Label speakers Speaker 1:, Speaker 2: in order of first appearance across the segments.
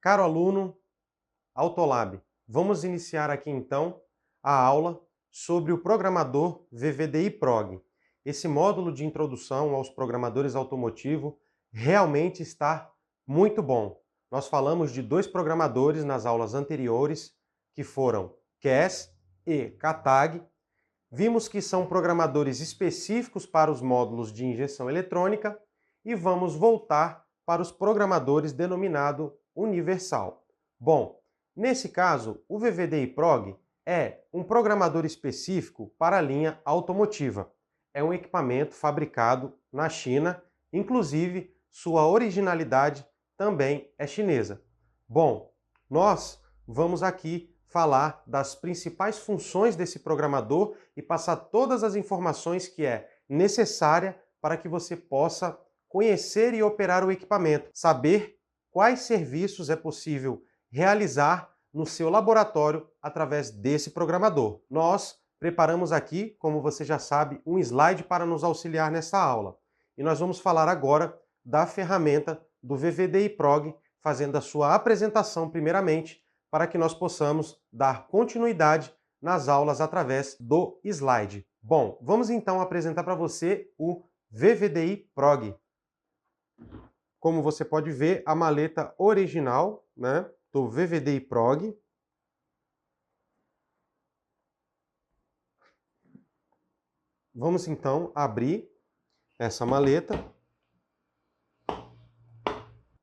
Speaker 1: Caro aluno, Autolab, vamos iniciar aqui então a aula sobre o programador VVDI Prog. Esse módulo de introdução aos programadores automotivos realmente está muito bom. Nós falamos de dois programadores nas aulas anteriores, que foram Kes e Katag. Vimos que são programadores específicos para os módulos de injeção eletrônica e vamos voltar para os programadores denominado universal. Bom, nesse caso, o VVDI Prog é um programador específico para a linha automotiva. É um equipamento fabricado na China, inclusive sua originalidade também é chinesa. Bom, nós vamos aqui falar das principais funções desse programador e passar todas as informações que é necessária para que você possa conhecer e operar o equipamento, saber quais serviços é possível realizar no seu laboratório através desse programador. Nós preparamos aqui, como você já sabe, um slide para nos auxiliar nessa aula. E nós vamos falar agora da ferramenta do VVDI Prog, fazendo a sua apresentação primeiramente, para que nós possamos dar continuidade nas aulas através do slide. Bom, vamos então apresentar para você o VVDI Prog. Como você pode ver, a maleta original, né, do VVDI Prog. Vamos então abrir essa maleta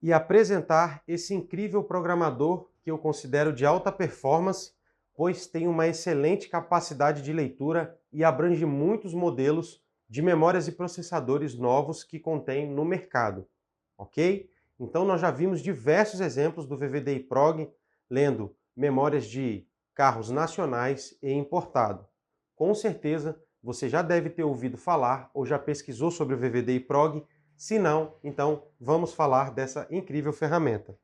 Speaker 1: e apresentar esse incrível programador que eu considero de alta performance, pois tem uma excelente capacidade de leitura e abrange muitos modelos de memórias e processadores novos que contém no mercado, ok? Então nós já vimos diversos exemplos do VVDI Prog lendo memórias de carros nacionais e importado. Com certeza você já deve ter ouvido falar ou já pesquisou sobre o VVDI Prog. Se não, então vamos falar dessa incrível ferramenta.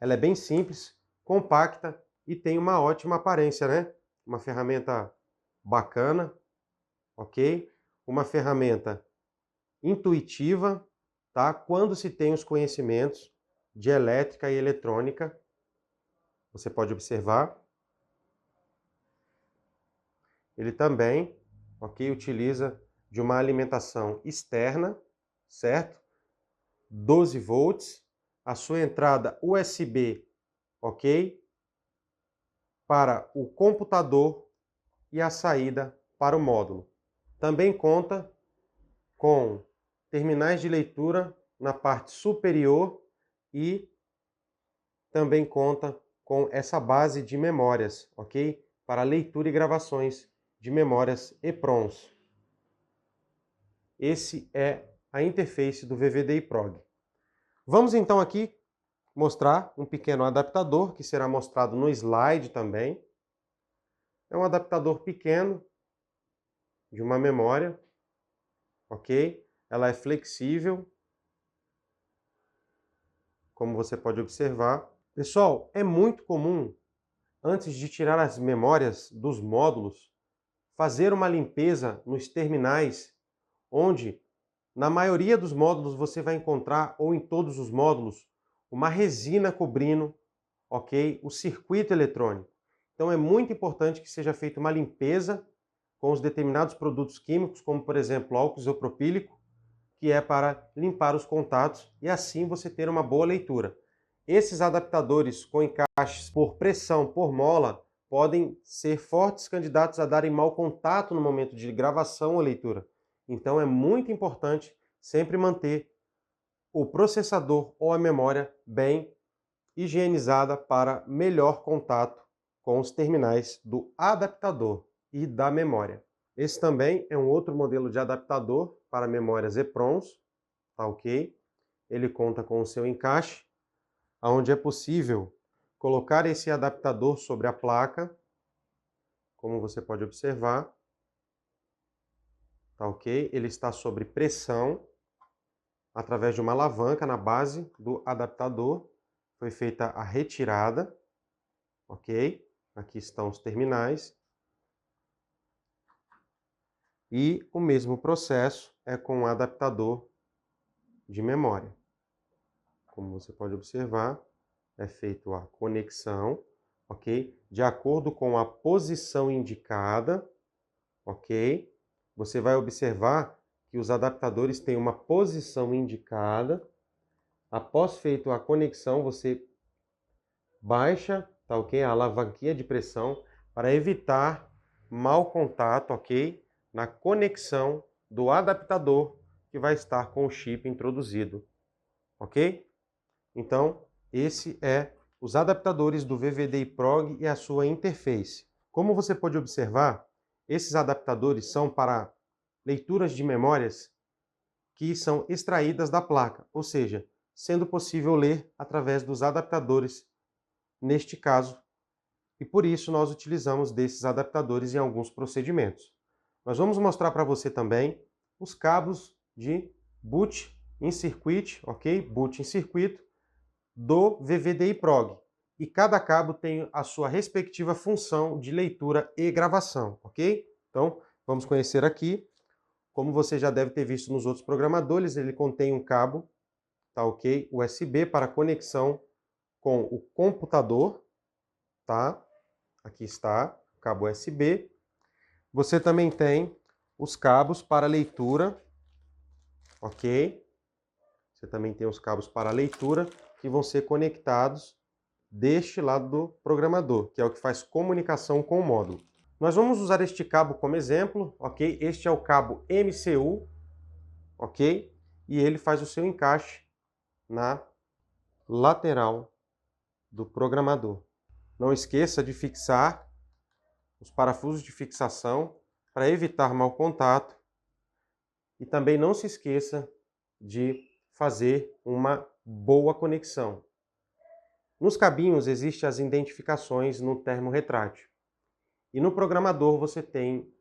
Speaker 1: Ela é bem simples, compacta e tem uma ótima aparência, né? Uma ferramenta bacana, ok? Uma ferramenta intuitiva, tá? Quando se tem os conhecimentos de elétrica e eletrônica, você pode observar. Ele também, ok, utiliza de uma alimentação externa, certo? 12 volts, a sua entrada USB, ok? Para o computador e a saída para o módulo. Também conta com terminais de leitura na parte superior e também conta com essa base de memórias, ok? Para leitura e gravações de memórias EPROMs. Esse é a interface do VVDI Prog. Vamos então aqui mostrar um pequeno adaptador que será mostrado no slide também. É um adaptador pequeno de uma memória, ok? Ela é flexível, como você pode observar. Pessoal, é muito comum, antes de tirar as memórias dos módulos, fazer uma limpeza nos terminais, onde na maioria dos módulos você vai encontrar, ou em todos os módulos, uma resina cobrindo, ok, o circuito eletrônico. Então é muito importante que seja feita uma limpeza com os determinados produtos químicos, como por exemplo álcool isopropílico, que é para limpar os contatos e assim você ter uma boa leitura. Esses adaptadores com encaixes por pressão por mola podem ser fortes candidatos a darem mau contato no momento de gravação ou leitura. Então é muito importante sempre manter o processador ou a memória bem higienizada para melhor contato com os terminais do adaptador e da memória. Esse também é um outro modelo de adaptador para memórias EPROMs, tá ok? Ele conta com o seu encaixe, onde é possível colocar esse adaptador sobre a placa, como você pode observar, tá ok? Ele está sob pressão, através de uma alavanca na base do adaptador, foi feita a retirada, ok? Aqui estão os terminais. E o mesmo processo é com o adaptador de memória. Como você pode observar, é feita a conexão, ok? De acordo com a posição indicada, ok? Você vai observar que os adaptadores têm uma posição indicada. Após feito a conexão, você baixa, tá ok? A alavanquinha de pressão para evitar mau contato, ok? Na conexão do adaptador que vai estar com o chip introduzido, ok? Então, esse é os adaptadores do VVDI-Prog e a sua interface. Como você pode observar, esses adaptadores são para leituras de memórias que são extraídas da placa, ou seja, sendo possível ler através dos adaptadores neste caso, e por isso nós utilizamos desses adaptadores em alguns procedimentos. Nós vamos mostrar para você também os cabos de boot em circuito, ok? Boot em circuito do VVDI-Prog. E cada cabo tem a sua respectiva função de leitura e gravação, ok? Então, vamos conhecer aqui. Como você já deve ter visto nos outros programadores, ele contém um cabo, tá ok? USB para conexão com o computador, tá? Aqui está, cabo USB. Você também tem os cabos para leitura, ok? Você também tem os cabos para leitura que vão ser conectados deste lado do programador, que é o que faz comunicação com o módulo. Nós vamos usar este cabo como exemplo, ok? Este é o cabo MCU, ok? E ele faz o seu encaixe na lateral do programador. Não esqueça de fixar os parafusos de fixação para evitar mau contato e também não se esqueça de fazer uma boa conexão. Nos cabinhos existem as identificações no termo retrátil e no programador você tem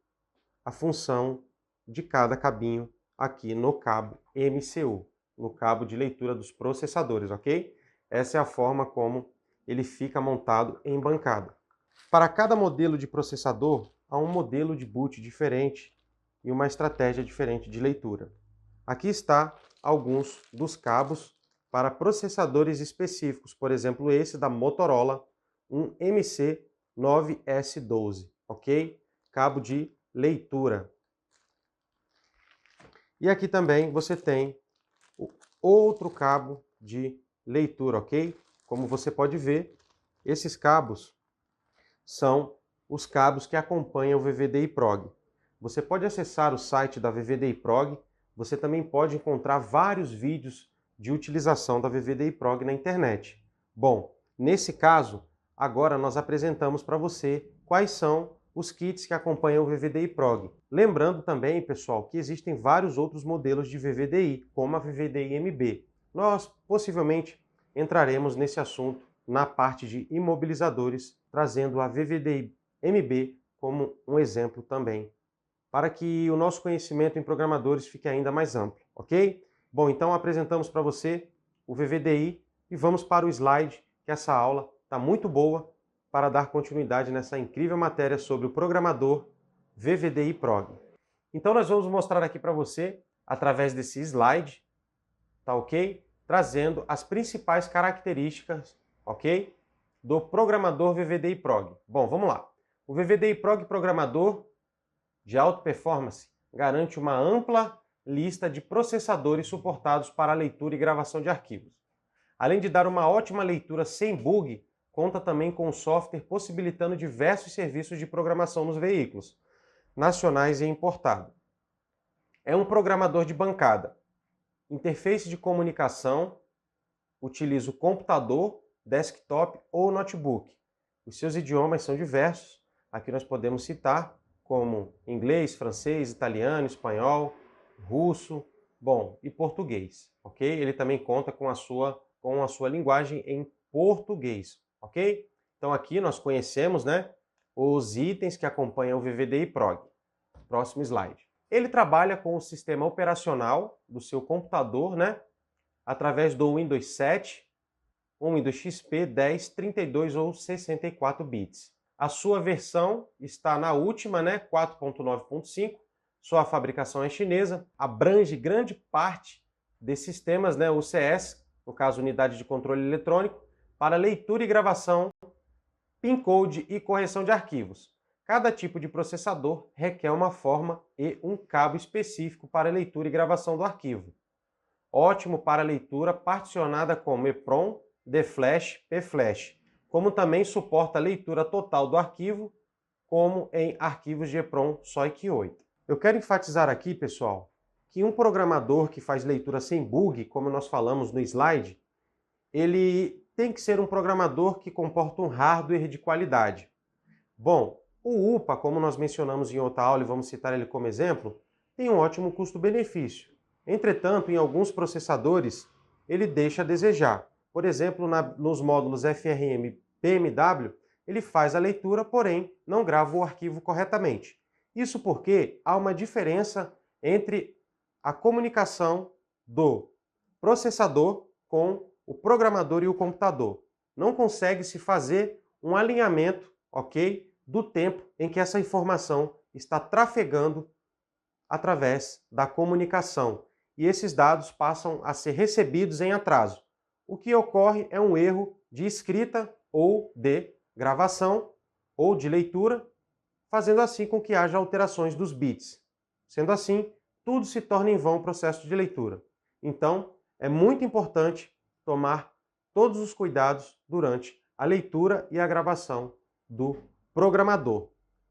Speaker 1: a função de cada cabinho aqui no cabo MCU, no cabo de leitura dos processadores, ok? Essa é a forma como ele fica montado em bancada. Para cada modelo de processador, há um modelo de boot diferente e uma estratégia diferente de leitura. Aqui está alguns dos cabos para processadores específicos, por exemplo, esse da Motorola, um MC9S12, ok? Cabo de leitura. E aqui também você tem outro cabo de leitura, ok? Como você pode ver, esses cabos são os cabos que acompanham o VVDI-Prog. Você pode acessar o site da VVDI-Prog, você também pode encontrar vários vídeos de utilização da VVDI-Prog na internet. Bom, nesse caso, agora nós apresentamos para você quais são os kits que acompanham o VVDI-Prog. Lembrando também, pessoal, que existem vários outros modelos de VVDI, como a VVDI-MB. Nós possivelmente entraremos nesse assunto na parte de imobilizadores, trazendo a VVDI-MB como um exemplo também, para que o nosso conhecimento em programadores fique ainda mais amplo, ok? Bom, então apresentamos para você o VVDI e vamos para o slide, que essa aula está muito boa para dar continuidade nessa incrível matéria sobre o programador VVDI-Prog. Então nós vamos mostrar aqui para você, através desse slide, tá ok? Trazendo as principais características, ok? Do programador VVDI-Prog. Bom, vamos lá. O VVDI-Prog programador de alta performance garante uma ampla lista de processadores suportados para a leitura e gravação de arquivos. Além de dar uma ótima leitura sem bug, conta também com um software possibilitando diversos serviços de programação nos veículos, nacionais e importados. É um programador de bancada. Interface de comunicação, utiliza o computador, desktop ou notebook. Os seus idiomas são diversos. Aqui nós podemos citar como inglês, francês, italiano, espanhol, russo, bom, e português, ok? Ele também conta com a sua linguagem em português, ok? Então aqui nós conhecemos, né, os itens que acompanham o VVDI-Prog. Próximo slide. Ele trabalha com o sistema operacional do seu computador, né, através do Windows 7, ou Windows XP 10, 32 ou 64 bits. A sua versão está na última, né, 4.9.5. Sua fabricação é chinesa, abrange grande parte desses sistemas, né, UCS, no caso Unidade de Controle Eletrônico, para leitura e gravação, pincode e correção de arquivos. Cada tipo de processador requer uma forma e um cabo específico para leitura e gravação do arquivo. Ótimo para leitura particionada como EEPROM, DFlash, PFlash, como também suporta a leitura total do arquivo, como em arquivos de EEPROM SOIC8. Eu quero enfatizar aqui, pessoal, que um programador que faz leitura sem bug, como nós falamos no slide, ele tem que ser um programador que comporta um hardware de qualidade. Bom, o UPA, como nós mencionamos em outra aula e vamos citar ele como exemplo, tem um ótimo custo-benefício. Entretanto, em alguns processadores, ele deixa a desejar. Por exemplo, nos módulos FRM BMW, ele faz a leitura, porém não grava o arquivo corretamente. Isso porque há uma diferença entre a comunicação do processador com o programador e o computador. Não consegue-se fazer um alinhamento, ok, do tempo em que essa informação está trafegando através da comunicação. E esses dados passam a ser recebidos em atraso. O que ocorre é um erro de escrita ou de gravação ou de leitura, fazendo assim com que haja alterações dos bits. Sendo assim, tudo se torna em vão o processo de leitura. Então, é muito importante tomar todos os cuidados durante a leitura e a gravação do programador.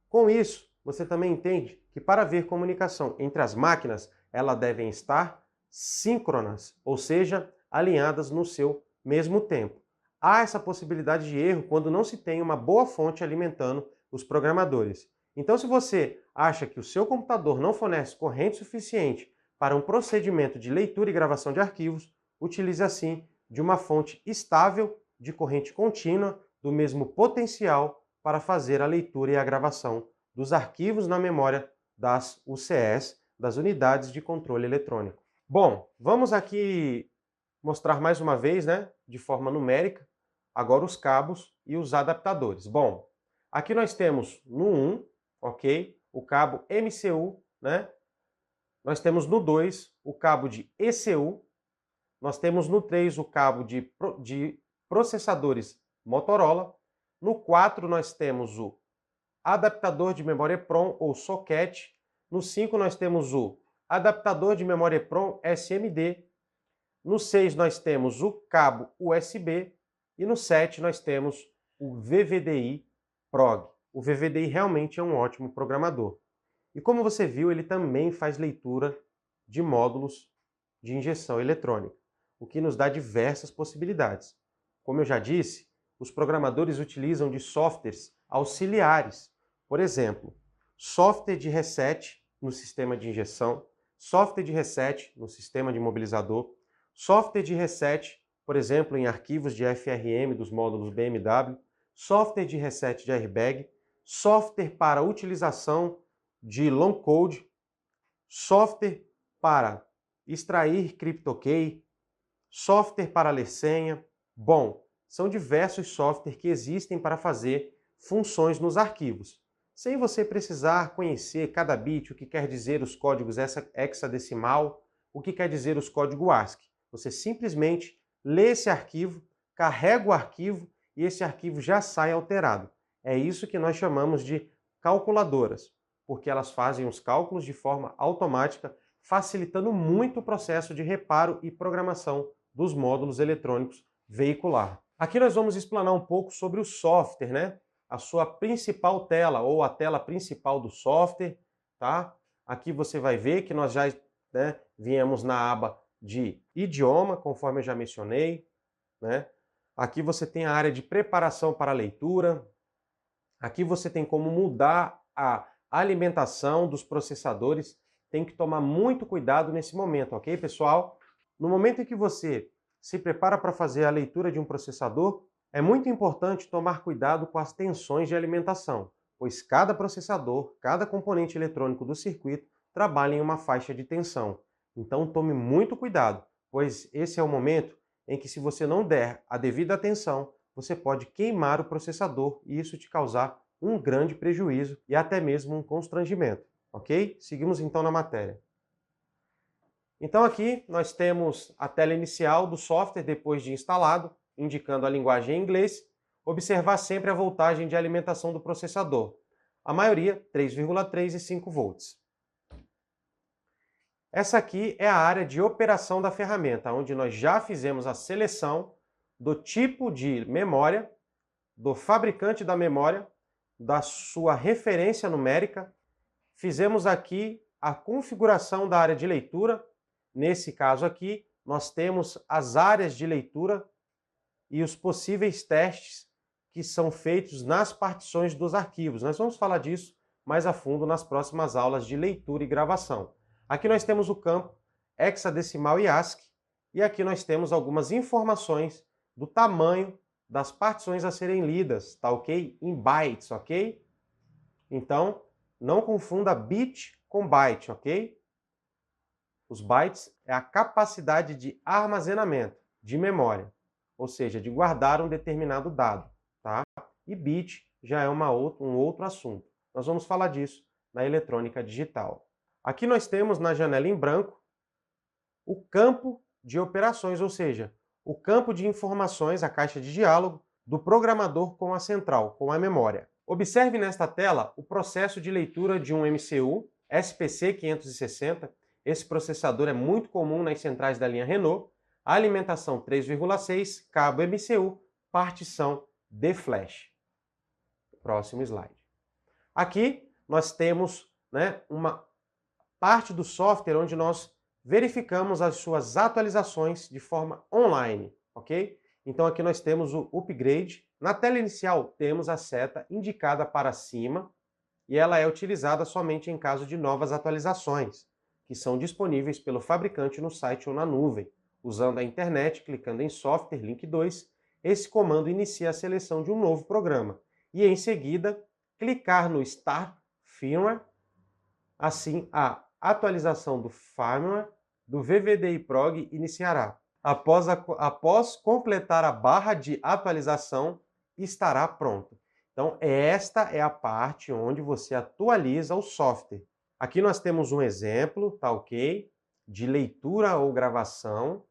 Speaker 1: Com isso, você também entende que para haver comunicação entre as máquinas, elas devem estar síncronas, ou seja, alinhadas no seu mesmo tempo. Há essa possibilidade de erro quando não se tem uma boa fonte alimentando os programadores. Então, se você acha que o seu computador não fornece corrente suficiente para um procedimento de leitura e gravação de arquivos, utilize assim de uma fonte estável de corrente contínua do mesmo potencial para fazer a leitura e a gravação dos arquivos na memória das UCS, das unidades de controle eletrônico. Bom, vamos aqui mostrar mais uma vez, de forma numérica, agora os cabos e os adaptadores. Bom, aqui nós temos no 1, ok, o cabo MCU, Nós temos no 2 o cabo de ECU, nós temos no 3 o cabo de processadores Motorola, no 4 nós temos o adaptador de memória EEPROM ou socket, no 5 nós temos o adaptador de memória EEPROM SMD, no 6 nós temos o cabo USB e no 7 nós temos o VVDI PROG. O VVDI realmente é um ótimo programador. E como você viu, ele também faz leitura de módulos de injeção eletrônica, o que nos dá diversas possibilidades. Como eu já disse, os programadores utilizam de softwares auxiliares. Por exemplo, software de reset no sistema de injeção, software de reset no sistema de mobilizador, software de reset, por exemplo, em arquivos de FRM dos módulos BMW, software de reset de airbag, software para utilização de long code, software para extrair CryptoKey, software para ler senha. Bom, são diversos softwares que existem para fazer funções nos arquivos, sem você precisar conhecer cada bit, o que quer dizer os códigos hexadecimal, o que quer dizer os códigos ASCII. Você simplesmente lê esse arquivo, carrega o arquivo e esse arquivo já sai alterado. É isso que nós chamamos de calculadoras, porque elas fazem os cálculos de forma automática, facilitando muito o processo de reparo e programação dos módulos eletrônicos veicular. Aqui nós vamos explanar um pouco sobre o software, A sua principal tela ou a tela principal do software, tá? Aqui você vai ver que nós já viemos na aba de idioma, conforme eu já mencionei, Aqui você tem a área de preparação para a leitura. Aqui você tem como mudar a alimentação dos processadores. Tem que tomar muito cuidado nesse momento, ok, pessoal? No momento em que você se prepara para fazer a leitura de um processador, é muito importante tomar cuidado com as tensões de alimentação, pois cada processador, cada componente eletrônico do circuito trabalha em uma faixa de tensão. Então tome muito cuidado, pois esse é o momento em que, se você não der a devida atenção, você pode queimar o processador e isso te causar um grande prejuízo e até mesmo um constrangimento, ok? Seguimos então na matéria. Então aqui nós temos a tela inicial do software depois de instalado. indicando a linguagem em inglês, observar sempre a voltagem de alimentação do processador. A maioria, 3,3 e 5 volts. Essa aqui é a área de operação da ferramenta, onde nós já fizemos a seleção do tipo de memória, do fabricante da memória, da sua referência numérica. Fizemos aqui a configuração da área de leitura. Nesse caso aqui, nós temos as áreas de leitura e os possíveis testes que são feitos nas partições dos arquivos. Nós vamos falar disso mais a fundo nas próximas aulas de leitura e gravação. Aqui nós temos o campo hexadecimal e ASCII, e aqui nós temos algumas informações do tamanho das partições a serem lidas, tá ok? Em bytes, ok? Então, não confunda bit com byte, ok? Os bytes é a capacidade de armazenamento, de memória, ou seja, de guardar um determinado dado, tá? E bit já é um outro assunto. Nós vamos falar disso na eletrônica digital. Aqui nós temos na janela em branco o campo de operações, ou seja, o campo de informações, a caixa de diálogo do programador com a central, com a memória. Observe nesta tela o processo de leitura de um MCU SPC560. Esse processador é muito comum nas centrais da linha Renault. A alimentação 3,6, cabo MCU, partição de flash. Próximo slide. Aqui nós temos, uma parte do software onde nós verificamos as suas atualizações de forma online, ok? Então aqui nós temos o upgrade. Na tela inicial temos a seta indicada para cima e ela é utilizada somente em caso de novas atualizações, que são disponíveis pelo fabricante no site ou na nuvem. Usando a internet, clicando em software, link 2, esse comando inicia a seleção de um novo programa e em seguida clicar no Start Firmware. Assim, a atualização do firmware do VVDI-Prog iniciará. Após completar a barra de atualização, estará pronto. Então, esta é a parte onde você atualiza o software. Aqui nós temos um exemplo, tá ok? De leitura ou gravação.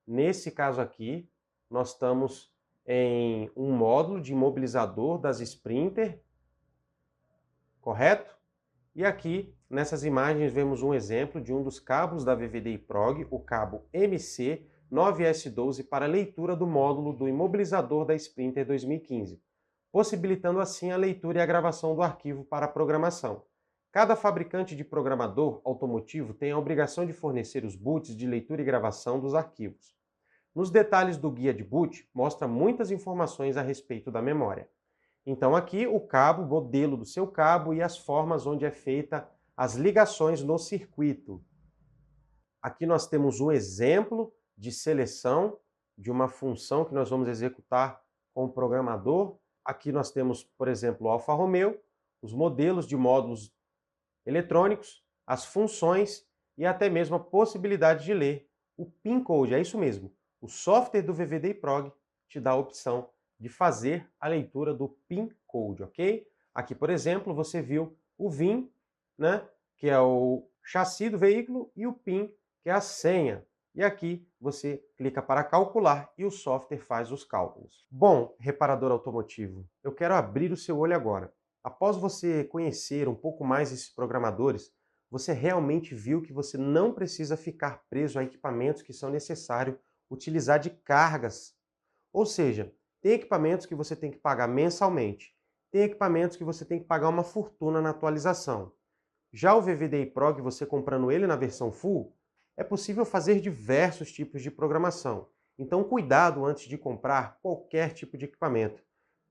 Speaker 1: Nesse caso aqui, nós estamos em um módulo de imobilizador das Sprinter, correto? E aqui, nessas imagens, vemos um exemplo de um dos cabos da VVDI-Prog, o cabo MC9S12, para leitura do módulo do imobilizador da Sprinter 2015, possibilitando assim a leitura e a gravação do arquivo para a programação. Cada fabricante de programador automotivo tem a obrigação de fornecer os boots de leitura e gravação dos arquivos. Nos detalhes do guia de boot, mostra muitas informações a respeito da memória. Então aqui o cabo, o modelo do seu cabo e as formas onde é feita as ligações no circuito. Aqui nós temos um exemplo de seleção de uma função que nós vamos executar com o programador. Aqui nós temos, por exemplo, o Alfa Romeo, os modelos de módulos eletrônicos, as funções e até mesmo a possibilidade de ler o PIN code. É isso mesmo, o software do VVDI-Prog te dá a opção de fazer a leitura do PIN code, ok? Aqui, por exemplo, você viu o VIN, que é o chassi do veículo, e o PIN, que é a senha. E aqui você clica para calcular e o software faz os cálculos. Bom, reparador automotivo, eu quero abrir o seu olho agora. Após você conhecer um pouco mais esses programadores, você realmente viu que você não precisa ficar preso a equipamentos que são necessários utilizar de cargas. Ou seja, tem equipamentos que você tem que pagar mensalmente, tem equipamentos que você tem que pagar uma fortuna na atualização. Já o VVDI-Prog, você comprando ele na versão full, é possível fazer diversos tipos de programação. Então cuidado antes de comprar qualquer tipo de equipamento,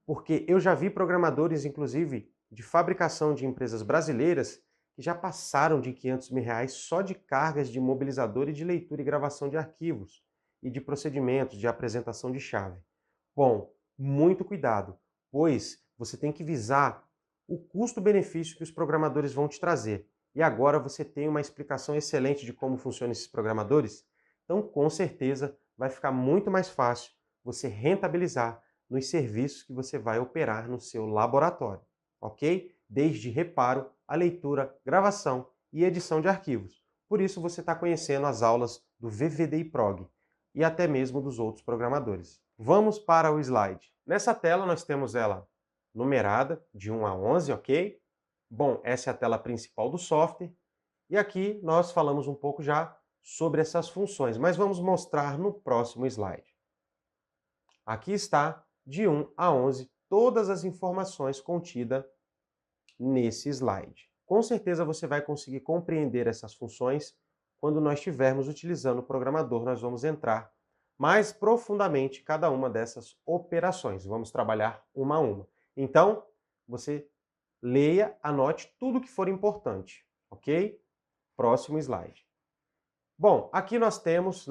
Speaker 1: porque eu já vi programadores, inclusive, de fabricação de empresas brasileiras, que já passaram de R$500 mil só de cargas de mobilizador e de leitura e gravação de arquivos, e de procedimentos de apresentação de chave. Bom, muito cuidado, pois você tem que visar o custo-benefício que os programadores vão te trazer. E agora você tem uma explicação excelente de como funcionam esses programadores, então com certeza vai ficar muito mais fácil você rentabilizar nos serviços que você vai operar no seu laboratório, ok? Desde reparo, a leitura, gravação e edição de arquivos. Por isso você está conhecendo as aulas do VVDI-Prog e até mesmo dos outros programadores. Vamos para o slide. Nessa tela nós temos ela numerada de 1 a 11, ok? Bom, essa é a tela principal do software. E aqui nós falamos um pouco já sobre essas funções, mas vamos mostrar no próximo slide. Aqui está, de 1 a 11, todas as informações contidas nesse slide. Com certeza você vai conseguir compreender essas funções quando nós estivermos utilizando o programador. Nós vamos entrar mais profundamente em cada uma dessas operações. Vamos trabalhar uma a uma. Então, você leia, anote tudo que for importante, ok? Próximo slide. Bom, aqui nós temos,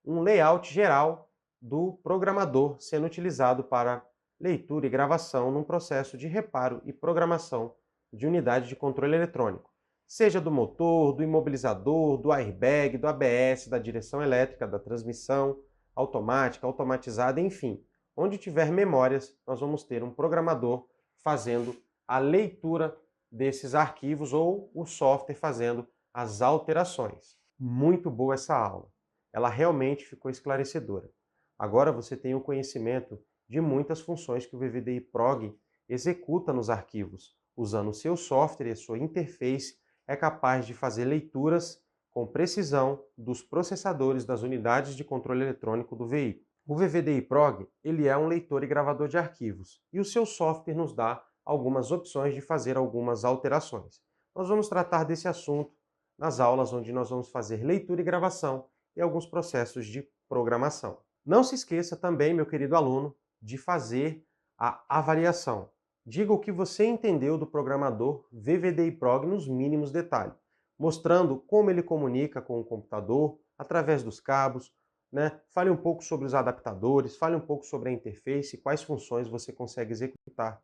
Speaker 1: um layout geral do programador sendo utilizado para leitura e gravação num processo de reparo e programação de unidade de controle eletrônico, seja do motor, do imobilizador, do airbag, do ABS, da direção elétrica, da transmissão automática, automatizada, enfim. Onde tiver memórias, nós vamos ter um programador fazendo a leitura desses arquivos ou o software fazendo as alterações. Muito boa essa aula. Ela realmente ficou esclarecedora. Agora você tem o conhecimento de muitas funções que o VVDI Prog executa nos arquivos. Usando o seu software e a sua interface, é capaz de fazer leituras com precisão dos processadores das unidades de controle eletrônico do veículo. O VVDI Prog ele é um leitor e gravador de arquivos, e o seu software nos dá algumas opções de fazer algumas alterações. Nós vamos tratar desse assunto nas aulas onde nós vamos fazer leitura e gravação e alguns processos de programação. Não se esqueça também, meu querido aluno, de fazer a avaliação. Diga o que você entendeu do programador VVDI Prog nos mínimos detalhes, mostrando como ele comunica com o computador, através dos cabos, Fale um pouco sobre os adaptadores, fale um pouco sobre a interface, quais funções você consegue executar.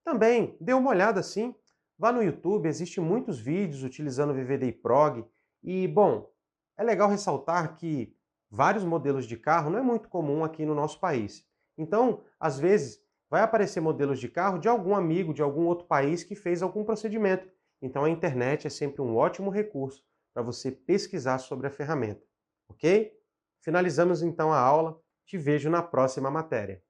Speaker 1: Também dê uma olhada assim, vá no YouTube, existem muitos vídeos utilizando o VVDI Prog e, bom, é legal ressaltar que vários modelos de carro não é muito comum aqui no nosso país. Então, às vezes, vai aparecer modelos de carro de algum amigo de algum outro país que fez algum procedimento. Então, a internet é sempre um ótimo recurso para você pesquisar sobre a ferramenta, ok? Finalizamos então a aula. Te vejo na próxima matéria.